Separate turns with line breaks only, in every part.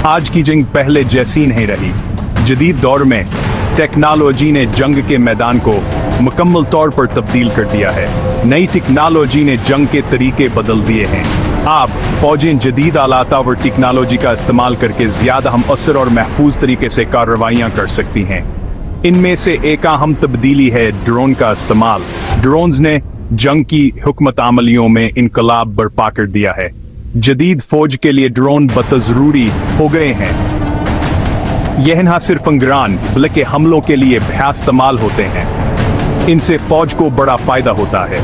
आज की जंग पहले जैसी नहीं रही। जदीद दौर में टेक्नोलॉजी ने जंग के मैदान को मुकम्मल तौर पर तब्दील कर दिया है। नई टेक्नोलॉजी ने जंग के तरीके बदल दिए हैं। अब फौजें जदीद आलात और टेक्नोलॉजी का इस्तेमाल करके ज़्यादा हम असर और महफूज तरीके से कार्रवाइयाँ कर सकती हैं। इनमें से एक अहम तब्दीली है ड्रोन का इस्तेमाल। ड्रोन्स ने जंग की हुकमत अमलियों में इनकलाब बर्पा कर दिया है। जदीद फौज के लिए ड्रोन बतज़रूरी हो गए हैं। यह न सिर्फ अंगरान बल्कि हमलों के लिए भयास इस्तेमाल होते हैं। इनसे फौज को बड़ा फायदा होता है।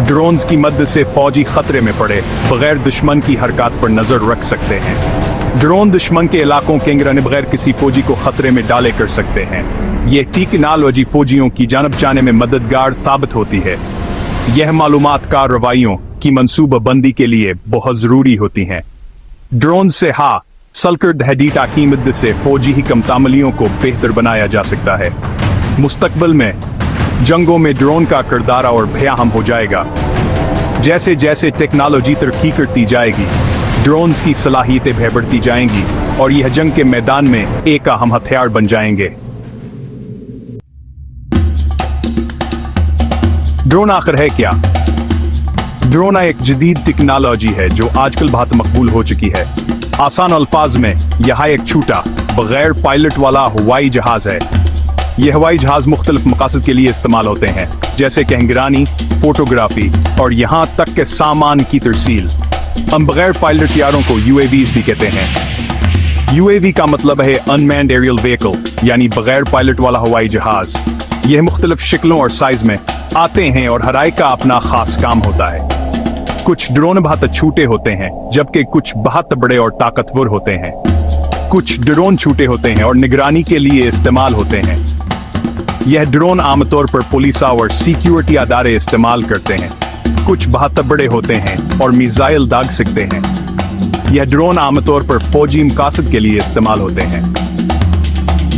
ड्रोन्स की मदद से फौजी खतरे में पड़े बगैर दुश्मन की हरकत पर नजर रख सकते हैं। ड्रोन दुश्मन के इलाकों के अंदर बगैर किसी फौजी को खतरे में डाले कर सकते हैं। यह टेक्नोलॉजी फौजियों की जानब जाने में मददगार साबित होती है। यह मालूमात कार्रवाइयों की मंसूबाबंदी के लिए बहुत जरूरी होती हैं। ड्रोन से सलकर डेटा की मदद से फौजी ही कमतामलियों को बेहतर बनाया जा सकता है। मुस्तकबिल में जंगों में ड्रोन का किरदार और भयाहम हो जाएगा। जैसे जैसे टेक्नोलॉजी तरक्की करती जाएगी, ड्रोन्स की सलाहियतें भी बढ़ती जाएंगी और यह जंग के मैदान में एक अहम हथियार बन जाएंगे। ड्रोन आखिर है क्या? ड्रोन एक जदीद टेक्नोलॉजी है जो आजकल बहुत मकबूल हो चुकी है। आसान अल्फाज में यह एक छोटा बगैर पायलट वाला हवाई जहाज है। यह हवाई जहाज मुख्तलिफ मकासद के लिए इस्तेमाल होते हैं, जैसे कि निगरानी, फोटोग्राफी और यहाँ तक के सामान की तरसील। हम बगैर पायलट यारों को UAVs भी कहते हैं। UAV का मतलब है अनमैन्ड एरियल व्हीकल, यानी बगैर पायलट वाला हवाई जहाज। यह मुख्तलिफ शक्लों और साइज में आते हैं और हर एक का अपना खास काम होता है। कुछ ड्रोन बहुत छोटे होते हैं, जबकि कुछ बहुत बड़े और ताकतवर होते हैं। कुछ ड्रोन छोटे होते हैं और निगरानी के लिए इस्तेमाल होते हैं। यह ड्रोन आमतौर पर पुलिस और सिक्योरिटी अदारे इस्तेमाल करते हैं। कुछ बहुत बड़े होते हैं और मिसाइल दाग सकते हैं। यह ड्रोन आमतौर पर फौजी मकासद के लिए इस्तेमाल होते हैं।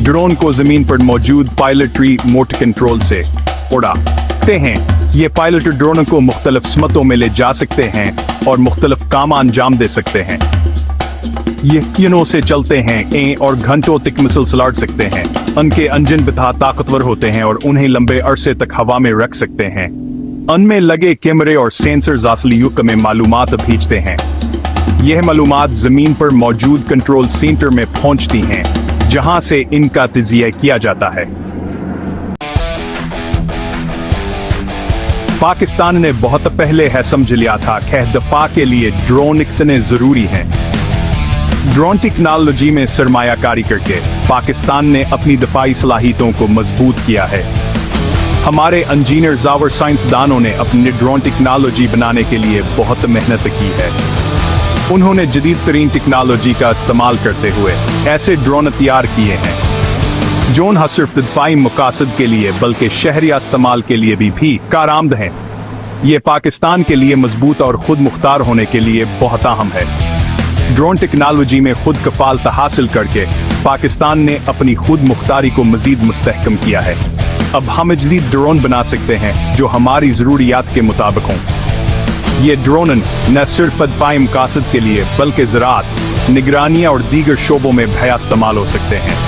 ड्रोन को जमीन पर मौजूद पायलट रिमोट कंट्रोल से उड़ाते हैं। ये पायलट ड्रोन को मुख्तलिफ समतों में ले जा सकते हैं और मुख्तलिफ काम अंजाम दे सकते हैं। ये यनों से चलते हैं और घंटों तक मिसाइल लड़ सकते हैं। उनके इंजन बेहद ताकतवर होते हैं और उन्हें लंबे अरसे तक हवा में रख सकते हैं। उनमें लगे कैमरे और सेंसर्स असली युग में मालूमात भेजते हैं। यह मालूमात जमीन पर मौजूद कंट्रोल सेंटर में पहुंचती हैं, जहां से इनका तजिया किया जाता है। पाकिस्तान ने बहुत पहले है समझ लिया था कि दफा के लिए ड्रोन इतने जरूरी हैं। ड्रोन टेक्नोलॉजी में सरमायाकारी करके पाकिस्तान ने अपनी दफाई सलाहियतों को मजबूत किया है। हमारे इंजीनियर्स और साइंसदानों ने अपनी ड्रोन टेक्नोलॉजी बनाने के लिए बहुत मेहनत की है। उन्होंने जदीद तरीन टेक्नोलॉजी का इस्तेमाल करते हुए ऐसे ड्रोन तैयार किए हैं जो न सिर्फ दफाई मकासद के लिए बल्कि शहरी इस्तेमाल के लिए भी कारआमद हैं। ये पाकिस्तान के लिए मजबूत और खुद मुख्तार होने के लिए बहुत अहम है। ड्रोन टेक्नोलॉजी में खुद कफालत हासिल करके पाकिस्तान ने अपनी खुद मुख्तारी को मजीद मुस्तहकम किया है। अब हम जदीद ड्रोन बना सकते हैं जो हमारी ज़रूरियात के मुताबिक हों। ये ड्रोन न सिर्फ दफाई मकासद के लिए बल्कि ज़राअत, निगरानी और दीगर शोबों में भया इस्तेमाल हो सकते हैं।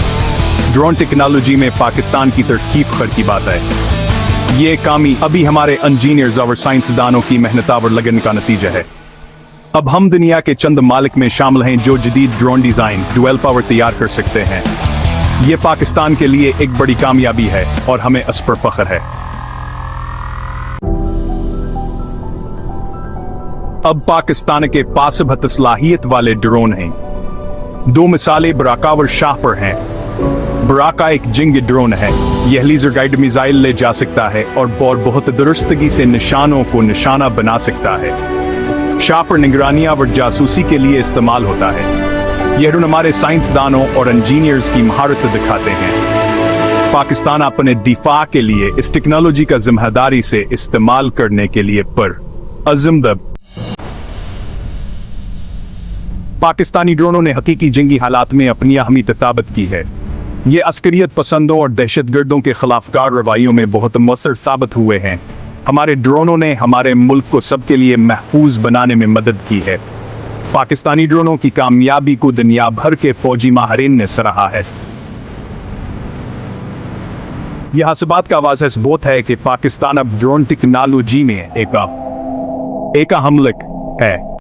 ड्रोन टेक्नोलॉजी में पाकिस्तान की तरक्की फख्र की बात है। ये कामी अभी हमारे इंजीनियर्स और साइंसदानों की मेहनत और लगन का नतीजा है। अब हम दुनिया के चंद मालिक में शामिल हैं जो जदीद ड्रोन डिजाइन डुअल पावर तैयार कर सकते हैं। ये पाकिस्तान के लिए एक बड़ी कामयाबी है और हमें इस पर फख्र है। अब पाकिस्तान के पास बहुत सलाहियत वाले ड्रोन हैं। दो मिसालें बराका और शाह पर हैं। बराका एक जंगी ड्रोन है। यह लेजर गाइड मिसाइल ले जा सकता है और बहुत दुरुस्तगी से निशानों को निशाना बना सकता है। शाह पर निगरानी और जासूसी के लिए इस्तेमाल होता है। यह ड्रोन हमारे साइंसदानों और इंजीनियर्स की महारत दिखाते हैं। पाकिस्तान अपने दिफा के लिए इस टेक्नोलॉजी का जिम्मेदारी से इस्तेमाल करने के लिए पर अज़मदब। पाकिस्तानी ड्रोनों ने हकीकी जंगी हालात में अपनी अहमियत साबित की है। ये अस्करियत पसंदों और दहशतगर्दों के खिलाफ कार्रवाइयों में बहुत मौसर साबित हुए हैं। हमारे ड्रोनों ने हमारे मुल्क को सबके लिए महफूज बनाने में मदद की है। पाकिस्तानी ड्रोनों की कामयाबी को दुनिया भर के फौजी माहिरीन ने सराहा है। यह हसबात का वाज़ह सबूत है कि पाकिस्तान अब ड्रोन टेक्नोलॉजी में एक अहम लिंक है।